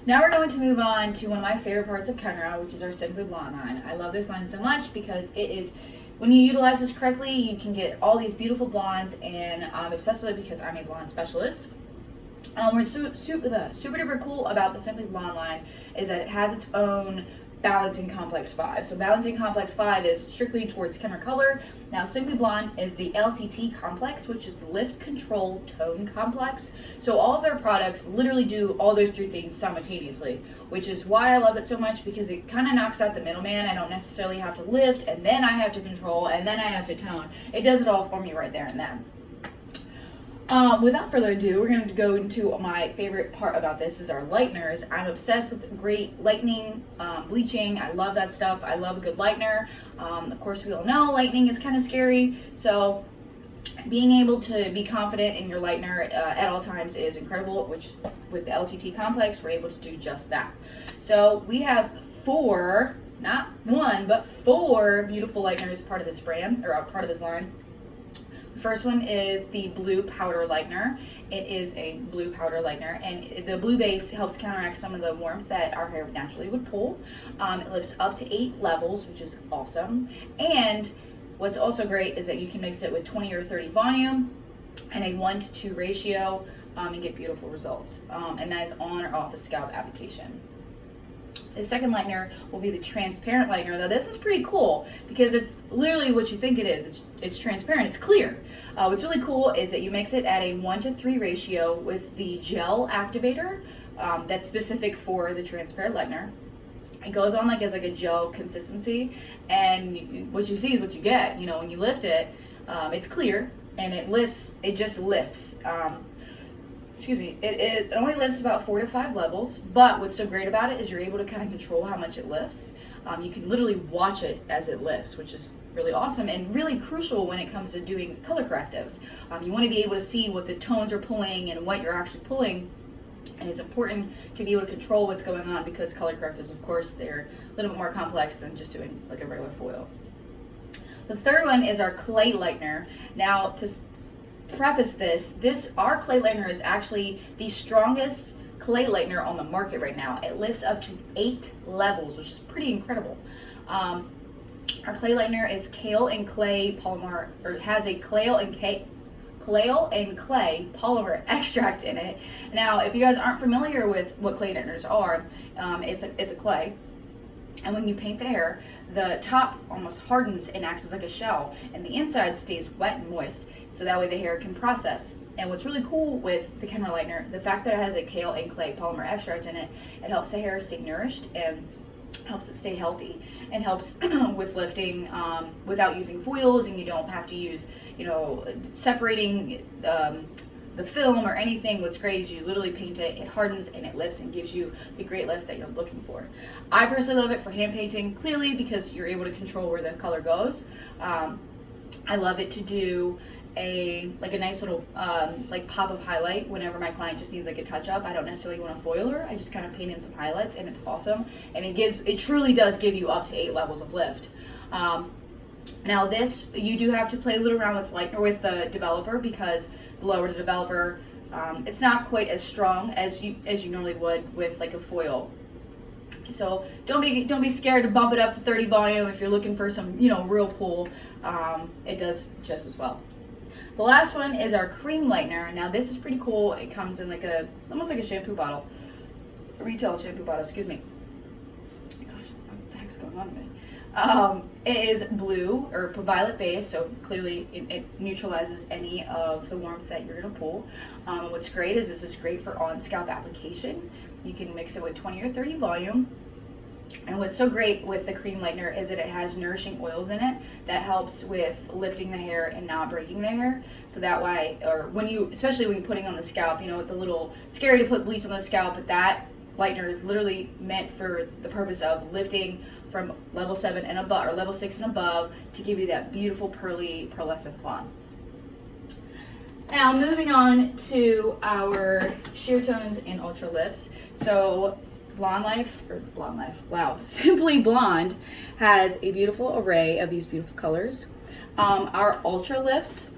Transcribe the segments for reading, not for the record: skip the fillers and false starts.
Now we're going to move on to one of my favorite parts of Kenra, which is our Simply Blonde line. I love this line so much because it is, when you utilize this correctly, you can get all these beautiful blondes, and I'm obsessed with it because I'm a blonde specialist. What's super duper cool about the Simply Blonde line is that it has its own Balancing Complex 5. So Balancing Complex 5 is strictly towards Kenra color. Now Simply Blonde is the LCT complex, which is the Lift Control Tone Complex. So all of their products literally do all those three things simultaneously, which is why I love it so much, because it kind of knocks out the middleman. I don't necessarily have to lift, and then I have to control, and then I have to tone. It does it all for me right there and then. Without further ado, we're going to go into my favorite part about this is our lighteners. I'm obsessed with great lightening, bleaching. I love that stuff. I love a good lightener. Of course, we all know lightening is kind of scary, so being able to be confident in your lightener at all times is incredible, which with the LCT complex, we're able to do just that. So we have 4, not 1, but 4 beautiful lighteners part of this brand, or part of this line. The first one is the blue powder lightener. It is a blue powder lightener, and the blue base helps counteract some of the warmth that our hair naturally would pull. It lifts up to 8 levels, which is awesome. And what's also great is that you can mix it with 20 or 30 volume and a 1:2 ratio and get beautiful results. And that is on or off the scalp application. The second lightener will be the transparent lightener. Now this is pretty cool because it's literally what you think it is. It's transparent, it's clear. What's really cool is that you mix it at a 1:3 ratio with the gel activator that's specific for the transparent lightener. It goes on as a gel consistency, and what you see is what you get. You know, when you lift it, it's clear and it lifts. It just lifts. It only lifts about 4 to 5 levels, but what's so great about it is you're able to kind of control how much it lifts. You can literally watch it as it lifts, which is really awesome and really crucial when it comes to doing color correctives. You want to be able to see what the tones are pulling and what you're actually pulling, and it's important to be able to control what's going on because color correctives, of course, they're a little bit more complex than just doing like a regular foil. The third one is our clay lightener. Now, to preface this our clay lightener is actually the strongest clay lightener on the market right now. It lifts up to 8 levels, which is pretty incredible. Our clay lightener is kale and clay polymer, or has a kale and clay polymer extract in it. Now, if you guys aren't familiar with what clay lighteners are, it's a clay. And when you paint the hair, the top almost hardens and acts as like a shell, and the inside stays wet and moist, so that way the hair can process. And what's really cool with the Kenra lightener, the fact that it has a kale and clay polymer extract in it, it helps the hair stay nourished and helps it stay healthy, and helps with lifting without using foils, and you don't have to use, separating the film or anything. What's great is you literally paint it, it hardens and it lifts and gives you the great lift that you're looking for. I personally love it for hand painting, clearly because you're able to control where the color goes. I love it to do a nice little pop of highlight whenever my client just needs a touch up. I don't necessarily want to foil her, I just kind of paint in some highlights, and it's awesome, and it truly does give you up to 8 levels of lift. Now this, you do have to play a little around with the developer, because the lower the developer, it's not quite as strong as you normally would with a foil. So don't be scared to bump it up to 30 volume if you're looking for some real pull. It does just as well. The last one is our cream lightener. Now this is pretty cool. It comes in almost like a shampoo bottle, a retail shampoo bottle. Excuse me. Gosh, what the heck's going on with me? It is blue or violet base, so clearly it neutralizes any of the warmth that you're going to pull. What's great is this is great for on scalp application. You can mix it with 20 or 30 volume. And what's so great with the cream lightener is that it has nourishing oils in it that helps with lifting the hair and not breaking the hair. So that way, or especially when you're putting on the scalp, it's a little scary to put bleach on the scalp, but that lightener is literally meant for the purpose of lifting from level 7 and above, or level 6 and above, to give you that beautiful pearly pearlescent blonde. Now moving on to our sheer tones and ultra lifts. So Simply Blonde has a beautiful array of these beautiful colors. Our ultra lifts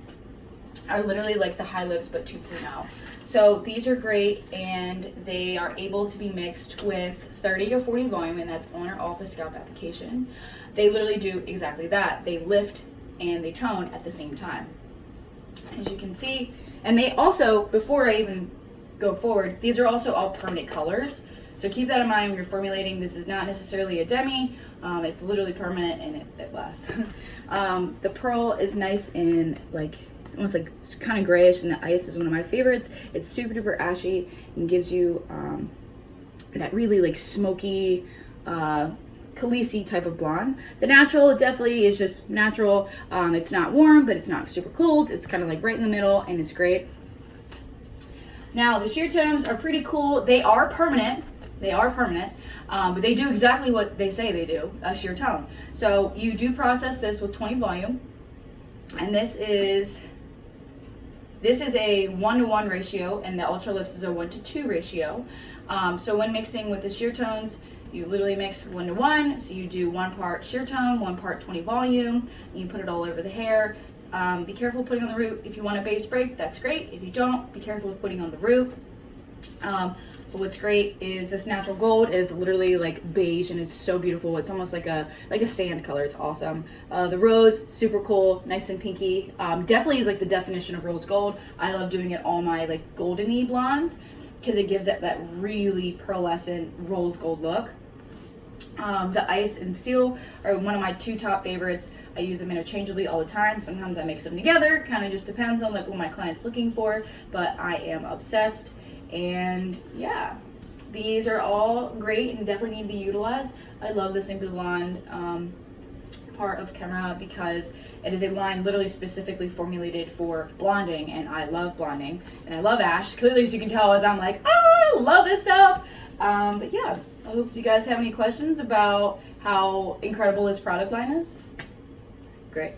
are literally like the high lifts but 2.0. So these are great, and they are able to be mixed with 30 or 40 volume, and that's on or off the scalp application. They literally do exactly that. They lift and they tone at the same time, as you can see. And they also, before I even go forward, these are also all permanent colors. So keep that in mind when you're formulating. This is not necessarily a demi. It's literally permanent, and it lasts. The pearl is nice and like almost like kind of grayish, and the ice is one of my favorites. It's super duper ashy and gives you that really like smoky Khaleesi type of blonde. The natural definitely is just natural. It's not warm, but it's not super cold. It's kind of like right in the middle, and it's great. Now the sheer tones are pretty cool. They are permanent. But they do exactly what they say they do, a sheer tone. So you do process this with 20 volume, and this is a 1-to-1 ratio, and the Ultra Lifts is a 1-to-2 ratio. So when mixing with the sheer tones, you literally mix 1-to-1. So you do 1 part sheer tone, 1 part 20 volume, and you put it all over the hair. Be careful putting on the root. If you want a base break, that's great. If you don't, be careful with putting on the root. But what's great is this natural gold is literally like beige, and it's so beautiful. It's almost like a sand color. It's awesome. The rose, super cool, nice and pinky. Definitely is like the definition of rose gold. I love doing it all my like goldeny blondes because it gives it that really pearlescent rose gold look. The ice and steel are one of my 2 top favorites. I use them interchangeably all the time. Sometimes I mix them together. Kind of just depends on like what my client's looking for, but I am obsessed. And yeah, these are all great and definitely need to be utilized. I love the Simply Blonde part of Kenra because it is a line literally specifically formulated for blonding, and I love blonding and I love ash. Clearly, as you can tell, as I'm like, oh, I love this stuff. But yeah, I hope you guys have any questions about how incredible this product line is. Great.